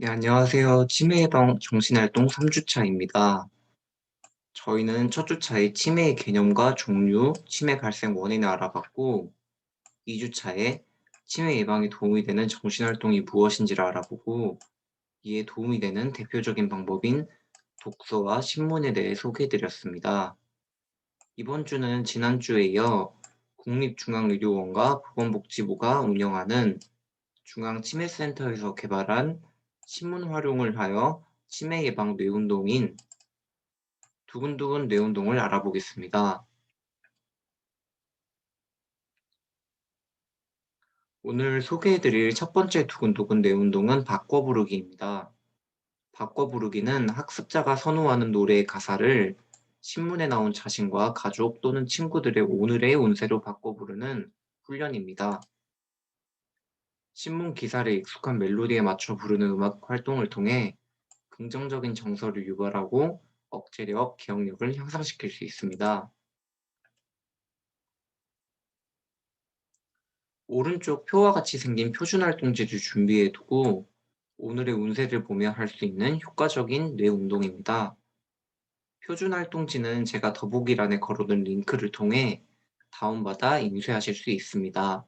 네, 안녕하세요. 치매 예방 정신활동 3주차입니다. 저희는 첫 주차에 치매의 개념과 종류, 치매 발생 원인을 알아봤고, 2주차에 치매 예방에 도움이 되는 정신활동이 무엇인지를 알아보고, 이에 도움이 되는 대표적인 방법인 독서와 신문에 대해 소개해드렸습니다. 이번 주는 지난주에 이어 국립중앙의료원과 보건복지부가 운영하는 중앙치매센터에서 개발한 신문 활용을 하여 치매 예방 뇌운동인 두근두근 뇌운동을 알아보겠습니다. 오늘 소개해드릴 첫 번째 두근두근 뇌운동은 바꿔 부르기입니다. 바꿔 부르기는 학습자가 선호하는 노래의 가사를 신문에 나온 자신과 가족 또는 친구들의 오늘의 운세로 바꿔 부르는 훈련입니다. 신문 기사를 익숙한 멜로디에 맞춰 부르는 음악 활동을 통해 긍정적인 정서를 유발하고 억제력, 기억력을 향상시킬 수 있습니다. 오른쪽 표와 같이 생긴 표준활동지를 준비해 두고 오늘의 운세를 보며 할 수 있는 효과적인 뇌 운동입니다. 표준활동지는 제가 더보기란에 걸어둔 링크를 통해 다운받아 인쇄하실 수 있습니다.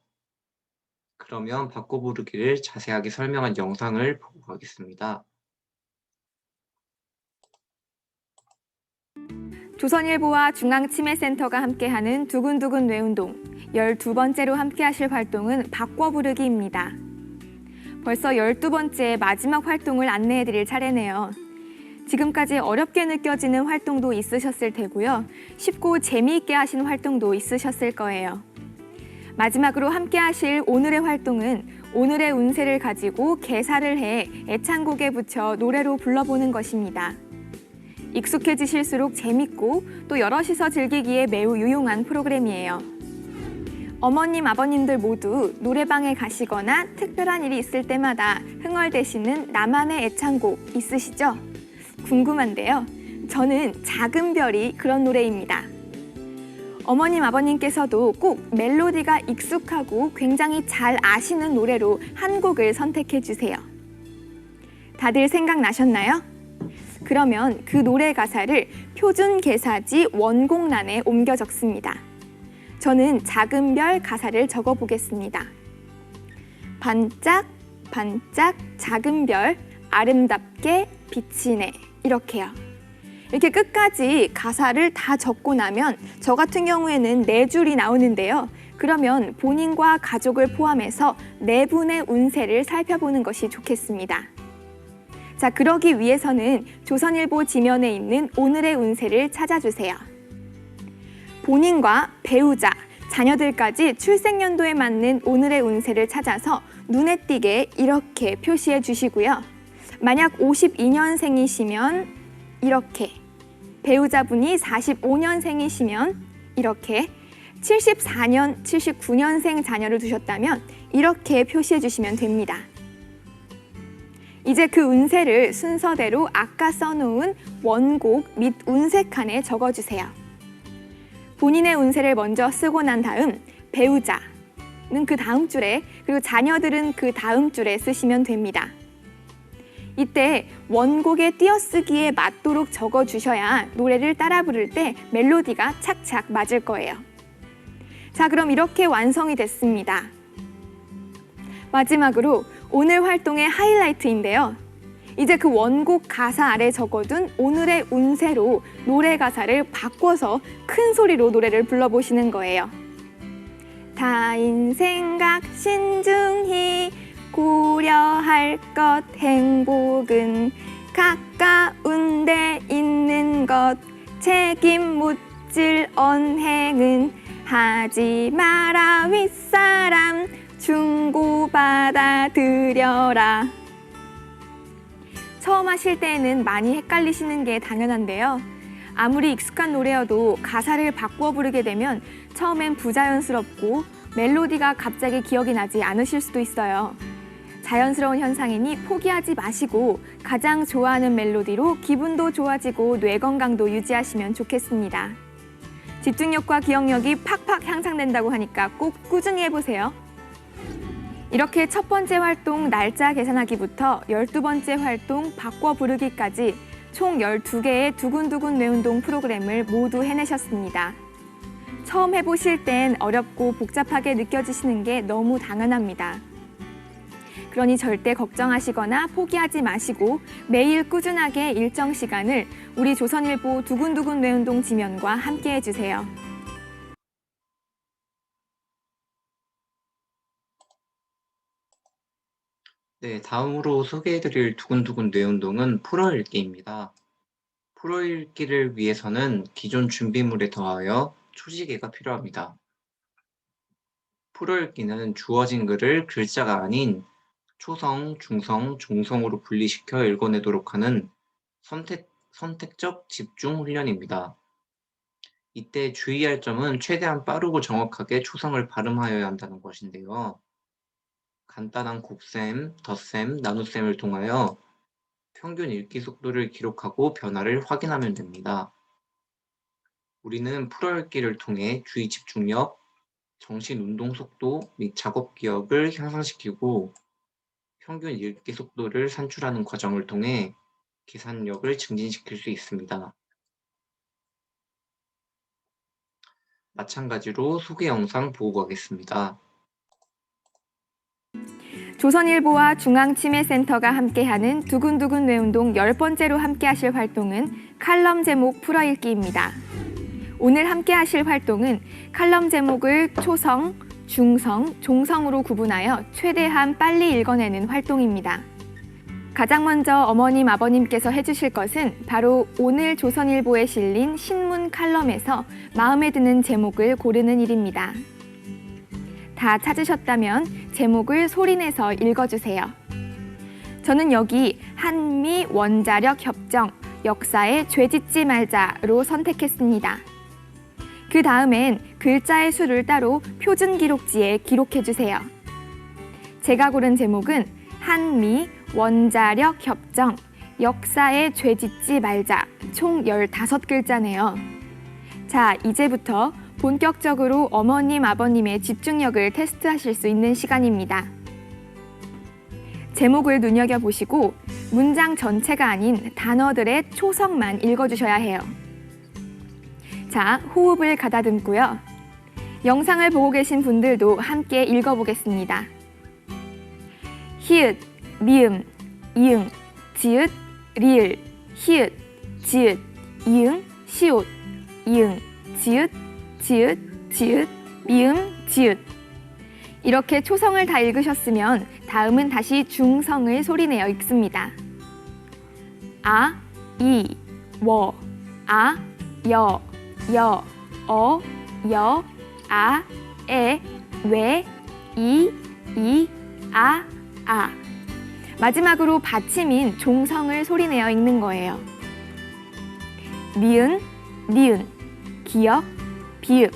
그러면 바꿔 부르기를 자세하게 설명한 영상을 보고 가겠습니다. 조선일보와 중앙치매센터가 함께하는 두근두근 뇌운동 12번째로 함께하실 활동은 바꿔 부르기입니다. 벌써 12번째 마지막 활동을 안내해드릴 차례네요. 지금까지 어렵게 느껴지는 활동도 있으셨을 테고요. 쉽고 재미있게 하신 활동도 있으셨을 거예요. 마지막으로 함께하실 오늘의 활동은 오늘의 운세를 가지고 개사를 해 애창곡에 붙여 노래로 불러보는 것입니다. 익숙해지실수록 재밌고 또 여럿이서 즐기기에 매우 유용한 프로그램이에요. 어머님, 아버님들 모두 노래방에 가시거나 특별한 일이 있을 때마다 흥얼대시는 나만의 애창곡 있으시죠? 궁금한데요. 저는 작은 별이 그런 노래입니다. 어머님, 아버님께서도 꼭 멜로디가 익숙하고 굉장히 잘 아시는 노래로 한 곡을 선택해 주세요. 다들 생각나셨나요? 그러면 그 노래 가사를 표준 개사지 원곡란에 옮겨 적습니다. 저는 작은 별 가사를 적어 보겠습니다. 반짝 반짝 작은 별 아름답게 비치네, 이렇게요. 이렇게 끝까지 가사를 다 적고 나면 저 같은 경우에는 4줄이 나오는데요. 그러면 본인과 가족을 포함해서 4분의 운세를 살펴보는 것이 좋겠습니다. 자, 그러기 위해서는 조선일보 지면에 있는 오늘의 운세를 찾아주세요. 본인과 배우자, 자녀들까지 출생연도에 맞는 오늘의 운세를 찾아서 눈에 띄게 이렇게 표시해 주시고요. 만약 52년생이시면 이렇게, 배우자분이 45년생이시면 이렇게, 74년, 79년생 자녀를 두셨다면 이렇게 표시해 주시면 됩니다. 이제 그 운세를 순서대로 아까 써놓은 원곡 및 운세칸에 적어주세요. 본인의 운세를 먼저 쓰고 난 다음 배우자는 그 다음 줄에, 그리고 자녀들은 그 다음 줄에 쓰시면 됩니다. 이때 원곡의 띄어쓰기에 맞도록 적어주셔야 노래를 따라 부를 때 멜로디가 착착 맞을 거예요. 자, 그럼 이렇게 완성이 됐습니다. 마지막으로 오늘 활동의 하이라이트인데요. 이제 그 원곡 가사 아래 적어둔 오늘의 운세로 노래 가사를 바꿔서 큰 소리로 노래를 불러보시는 거예요. 타인 생각 신중히 고려할 것, 행복은 가까운 데 있는 것, 책임 묻질 언행은 하지 마라 윗사람, 충고받아들여라. 처음 하실 때에는 많이 헷갈리시는 게 당연한데요. 아무리 익숙한 노래여도 가사를 바꾸어 부르게 되면 처음엔 부자연스럽고 멜로디가 갑자기 기억이 나지 않으실 수도 있어요. 자연스러운 현상이니 포기하지 마시고 가장 좋아하는 멜로디로 기분도 좋아지고 뇌 건강도 유지하시면 좋겠습니다. 집중력과 기억력이 팍팍 향상된다고 하니까 꼭 꾸준히 해보세요. 이렇게 첫 번째 활동 날짜 계산하기부터 12번째 활동 바꿔 부르기까지 총 12개의 두근두근 뇌운동 프로그램을 모두 해내셨습니다. 처음 해보실 땐 어렵고 복잡하게 느껴지시는 게 너무 당연합니다. 그러니 절대 걱정하시거나 포기하지 마시고 매일 꾸준하게 일정 시간을 우리 조선일보 두근두근 뇌운동 지면과 함께 해주세요. 네, 다음으로 소개해드릴 두근두근 뇌운동은 풀어읽기입니다. 풀어읽기를 위해서는 기존 준비물에 더하여 초시계가 필요합니다. 풀어읽기는 주어진 글을 글자가 아닌 초성, 중성, 종성으로 분리시켜 읽어내도록 하는 선택적 집중 훈련입니다. 이때 주의할 점은 최대한 빠르고 정확하게 초성을 발음하여야 한다는 것인데요. 간단한 곱셈, 덧셈, 나눗셈을 통하여 평균 읽기 속도를 기록하고 변화를 확인하면 됩니다. 우리는 풀어읽기를 통해 주의 집중력, 정신 운동 속도 및 작업 기억을 향상시키고 평균 읽기 속도를 산출하는 과정을 통해 계산력을 증진시킬 수 있습니다. 마찬가지로 소개 영상 보고 가겠습니다. 조선일보와 중앙치매센터가 함께하는 두근두근 뇌운동 10번째로 함께하실 활동은 칼럼 제목 풀어읽기입니다. 오늘 함께하실 활동은 칼럼 제목을 초성, 중성, 종성으로 구분하여 최대한 빨리 읽어내는 활동입니다. 가장 먼저 어머님, 아버님께서 해주실 것은 바로 오늘 조선일보에 실린 신문 칼럼에서 마음에 드는 제목을 고르는 일입니다. 다 찾으셨다면 제목을 소리내서 읽어주세요. 저는 여기 한미 원자력 협정, 역사에 죄짓지 말자로 선택했습니다. 그 다음엔 글자의 수를 따로 표준 기록지에 기록해주세요. 제가 고른 제목은 한미 원자력 협정, 역사에 죄짓지 말자, 총 15글자네요. 자, 이제부터 본격적으로 어머님, 아버님의 집중력을 테스트하실 수 있는 시간입니다. 제목을 눈여겨보시고 문장 전체가 아닌 단어들의 초성만 읽어주셔야 해요. 자, 호흡을 가다듬고요. 영상을 보고 계신 분들도 함께 읽어보겠습니다. 히읗, 미음, 이응, 지읒, 리을, 히읗, 지읒, 이응, 시옷, 이응, 지읒, 지읒, 지읒, 미음, 지읒. 이렇게 초성을 다 읽으셨으면 다음은 다시 중성을 소리내어 읽습니다. 아, 이, 워, 아, 여, 어, 여, 아, 에, 왜, 이, 아. 마지막으로 받침인 종성을 소리내어 읽는 거예요. 니은, 니은, 기역, 비읍,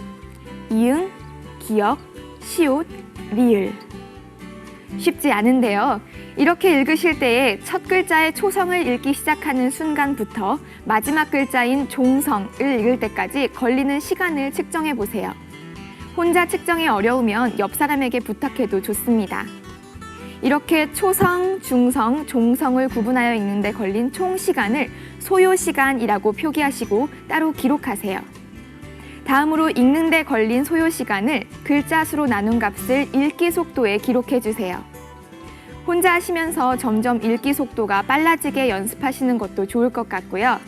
이응, 기역, 시옷, 리을. 쉽지 않은데요. 이렇게 읽으실 때에 첫 글자의 초성을 읽기 시작하는 순간부터 마지막 글자인 종성을 읽을 때까지 걸리는 시간을 측정해 보세요. 혼자 측정이 어려우면 옆 사람에게 부탁해도 좋습니다. 이렇게 초성, 중성, 종성을 구분하여 읽는 데 걸린 총 시간을 소요시간이라고 표기하시고 따로 기록하세요. 다음으로 읽는 데 걸린 소요시간을 글자 수로 나눈 값을 읽기 속도에 기록해 주세요. 혼자 하시면서 점점 읽기 속도가 빨라지게 연습하시는 것도 좋을 것 같고요.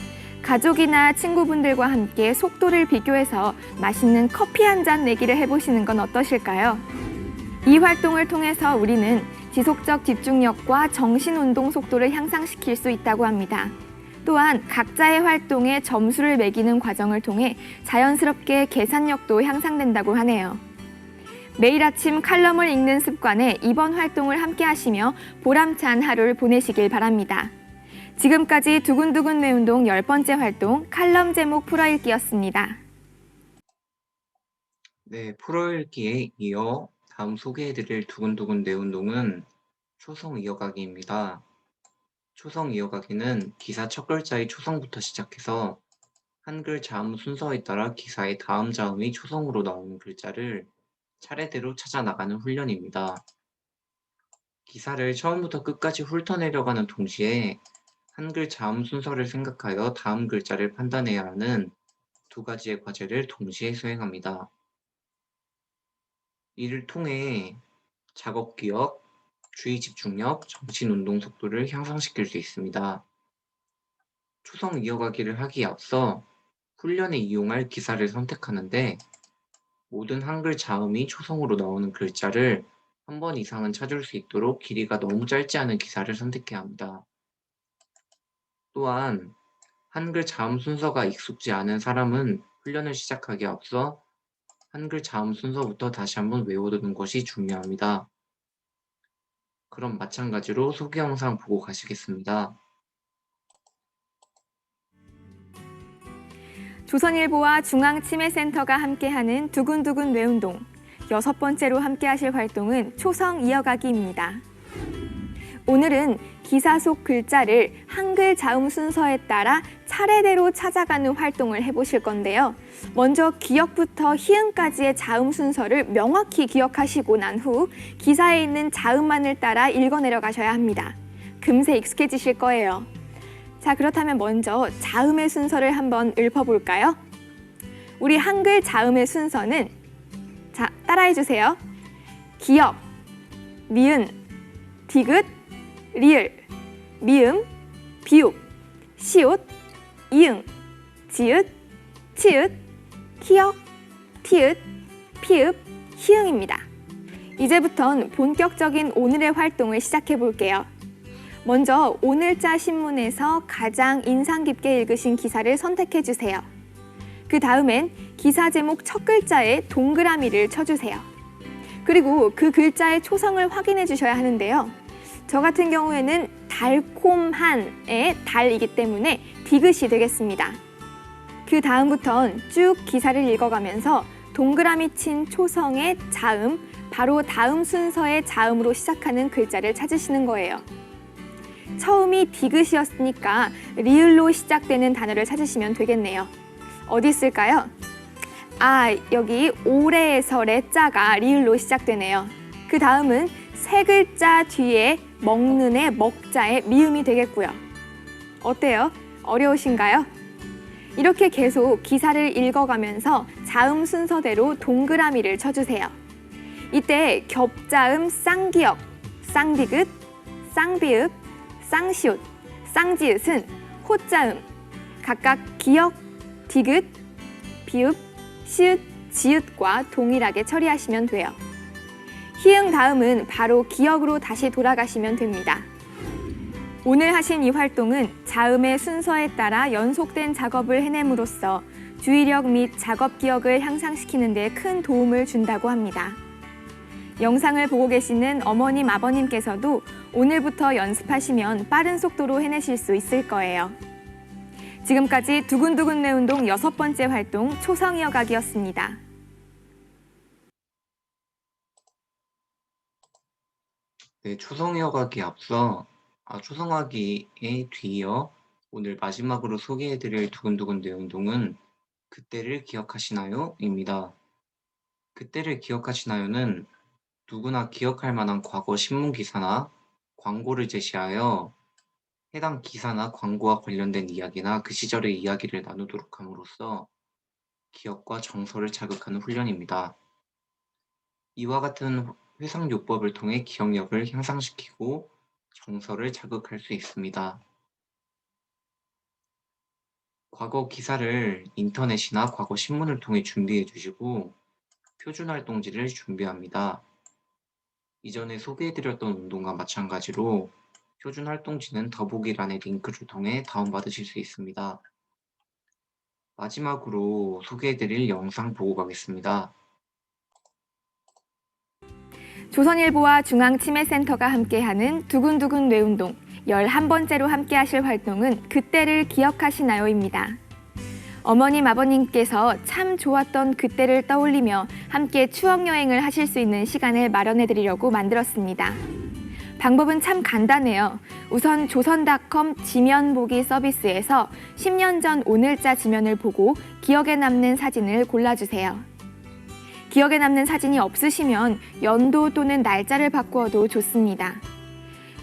가족이나 친구분들과 함께 속도를 비교해서 맛있는 커피 한 잔 내기를 해보시는 건 어떠실까요? 이 활동을 통해서 우리는 지속적 집중력과 정신운동 속도를 향상시킬 수 있다고 합니다. 또한 각자의 활동에 점수를 매기는 과정을 통해 자연스럽게 계산력도 향상된다고 하네요. 매일 아침 칼럼을 읽는 습관에 이번 활동을 함께 하시며 보람찬 하루를 보내시길 바랍니다. 지금까지 두근두근 뇌운동 10번째 활동 칼럼 제목 풀어읽기였습니다. 네, 풀어읽기에 이어 다음 소개해드릴 두근두근 뇌운동은 초성 이어가기입니다. 초성 이어가기는 기사 첫 글자의 초성부터 시작해서 한글 자음 순서에 따라 기사의 다음 자음이 초성으로 나오는 글자를 차례대로 찾아 나가는 훈련입니다. 기사를 처음부터 끝까지 훑어내려가는 동시에 한글 자음 순서를 생각하여 다음 글자를 판단해야 하는 두 가지의 과제를 동시에 수행합니다. 이를 통해 작업 기억, 주의 집중력, 정신 운동 속도를 향상시킬 수 있습니다. 초성 이어가기를 하기에 앞서 훈련에 이용할 기사를 선택하는데 모든 한글 자음이 초성으로 나오는 글자를 한 번 이상은 찾을 수 있도록 길이가 너무 짧지 않은 기사를 선택해야 합니다. 또한 한글 자음 순서가 익숙지 않은 사람은 훈련을 시작하기에 앞서 한글 자음 순서부터 다시 한번 외워두는 것이 중요합니다. 그럼 마찬가지로 소개 영상 보고 가시겠습니다. 조선일보와 중앙치매센터가 함께하는 두근두근 뇌운동. 6번째로 함께하실 활동은 초성 이어가기입니다. 오늘은 기사 속 글자를 한글 자음 순서에 따라 차례대로 찾아가는 활동을 해보실 건데요. 먼저 기역부터 희응까지의 자음 순서를 명확히 기억하시고 난 후 기사에 있는 자음만을 따라 읽어내려 가셔야 합니다. 금세 익숙해지실 거예요. 자, 그렇다면 먼저 자음의 순서를 한번 읊어볼까요? 우리 한글 자음의 순서는, 자, 따라해 주세요. 기역, 니은, 디귿, 리을, 미음, 비읍, 시옷, 이응, 지읒, 치읒, 키역, 티읒, 피읍, 희응입니다. 이제부턴 본격적인 오늘의 활동을 시작해 볼게요. 먼저 오늘자 신문에서 가장 인상 깊게 읽으신 기사를 선택해 주세요. 그 다음엔 기사 제목 첫 글자에 동그라미를 쳐주세요. 그리고 그 글자의 초성을 확인해 주셔야 하는데요. 저 같은 경우에는 달콤한의 달이기 때문에 디귿이 되겠습니다. 그 다음부턴 쭉 기사를 읽어가면서 동그라미 친 초성의 자음, 바로 다음 순서의 자음으로 시작하는 글자를 찾으시는 거예요. 처음이 디귿이었으니까 리을로 시작되는 단어를 찾으시면 되겠네요. 어디 있을까요? 아, 여기 오래에서 레자가 리을로 시작되네요. 그 다음은 세 글자 뒤에 먹는의 먹자의 미음이 되겠고요. 어때요? 어려우신가요? 이렇게 계속 기사를 읽어가면서 자음 순서대로 동그라미를 쳐주세요. 이때 겹자음 쌍기역, 쌍디귿, 쌍비읍, 쌍시옷, 쌍지읒은 호자음, 각각 기역, 디귿, 비읍, 시읒, 지읒과 동일하게 처리하시면 돼요. 희응 다음은 바로 기역으로 다시 돌아가시면 됩니다. 오늘 하신 이 활동은 자음의 순서에 따라 연속된 작업을 해냄으로써 주의력 및 작업 기억을 향상시키는 데 큰 도움을 준다고 합니다. 영상을 보고 계시는 어머님, 아버님께서도 오늘부터 연습하시면 빠른 속도로 해내실 수 있을 거예요. 지금까지 두근두근 뇌운동 6번째 활동 초성 이어가기였습니다. 네, 초성 이어가기에 앞서 초성하기에 뒤이어 오늘 마지막으로 소개해드릴 두근두근 뇌운동은 그때를 기억하시나요? 입니다. 그때를 기억하시나요는 누구나 기억할 만한 과거 신문 기사나 광고를 제시하여 해당 기사나 광고와 관련된 이야기나 그 시절의 이야기를 나누도록 함으로써 기억과 정서를 자극하는 훈련입니다. 이와 같은 회상요법을 통해 기억력을 향상시키고 정서를 자극할 수 있습니다. 과거 기사를 인터넷이나 과거 신문을 통해 준비해 주시고 표준활동지를 준비합니다. 이전에 소개해드렸던 운동과 마찬가지로 표준활동지는 더보기란의 링크를 통해 다운받으실 수 있습니다. 마지막으로 소개해드릴 영상 보고 가겠습니다. 조선일보와 중앙치매센터가 함께하는 두근두근 뇌운동 11번째로 함께하실 활동은 그때를 기억하시나요입니다. 어머님, 아버님께서 참 좋았던 그때를 떠올리며 함께 추억여행을 하실 수 있는 시간을 마련해드리려고 만들었습니다. 방법은 참 간단해요. 우선 조선닷컴 지면 보기 서비스에서 10년 전 오늘자 지면을 보고 기억에 남는 사진을 골라주세요. 기억에 남는 사진이 없으시면 연도 또는 날짜를 바꾸어도 좋습니다.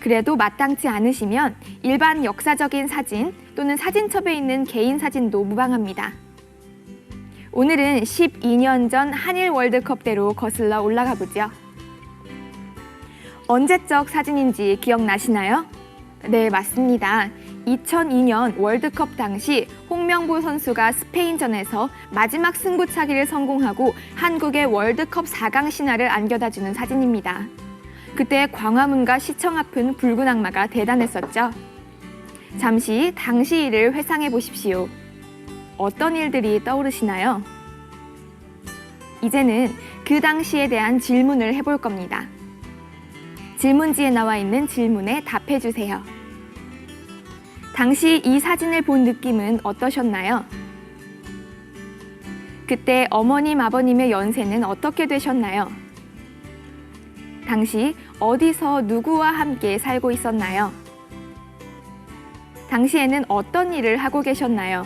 그래도 마땅치 않으시면 일반 역사적인 사진 또는 사진첩에 있는 개인 사진도 무방합니다. 오늘은 12년 전 한일 월드컵대로 거슬러 올라가 보죠. 언제적 사진인지 기억나시나요? 네, 맞습니다. 2002년 월드컵 당시 홍명보 선수가 스페인전에서 마지막 승부차기를 성공하고 한국의 월드컵 4강 신화를 안겨다주는 사진입니다. 그때 광화문과 시청 앞은 붉은 악마가 대단했었죠. 잠시 당시 일을 회상해 보십시오. 어떤 일들이 떠오르시나요? 이제는 그 당시에 대한 질문을 해볼 겁니다. 질문지에 나와 있는 질문에 답해 주세요. 당시 이 사진을 본 느낌은 어떠셨나요? 그때 어머님, 아버님의 연세는 어떻게 되셨나요? 당시 어디서 누구와 함께 살고 있었나요? 당시에는 어떤 일을 하고 계셨나요?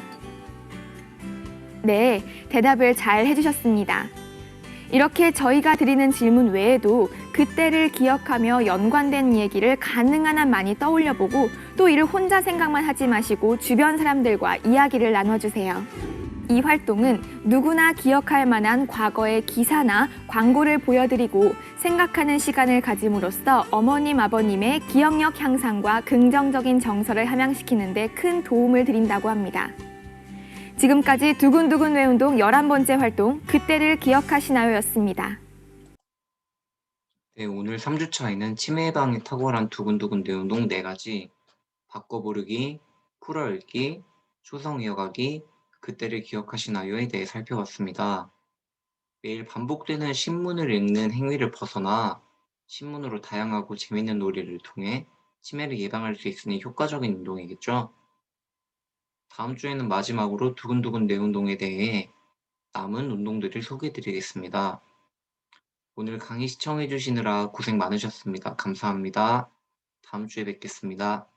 네, 대답을 잘 해주셨습니다. 이렇게 저희가 드리는 질문 외에도 그때를 기억하며 연관된 얘기를 가능한 한 많이 떠올려보고 또 이를 혼자 생각만 하지 마시고 주변 사람들과 이야기를 나눠주세요. 이 활동은 누구나 기억할 만한 과거의 기사나 광고를 보여드리고 생각하는 시간을 가짐으로써 어머님, 아버님의 기억력 향상과 긍정적인 정서를 함양시키는 데 큰 도움을 드린다고 합니다. 지금까지 두근두근 외운동 11번째 활동, 그때를 기억하시나요? 였습니다. 네, 오늘 3주차에는 치매 예방에 탁월한 두근두근 내운동 4가지, 바꿔 부르기, 풀어 읽기, 초성 이어가기, 그때를 기억하시나요에 대해 살펴봤습니다. 매일 반복되는 신문을 읽는 행위를 벗어나 신문으로 다양하고 재밌는 놀이를 통해 치매를 예방할 수 있으니 효과적인 운동이겠죠? 다음 주에는 마지막으로 두근두근 내운동에 대해 남은 운동들을 소개해드리겠습니다. 오늘 강의 시청해주시느라 고생 많으셨습니다. 감사합니다. 다음 주에 뵙겠습니다.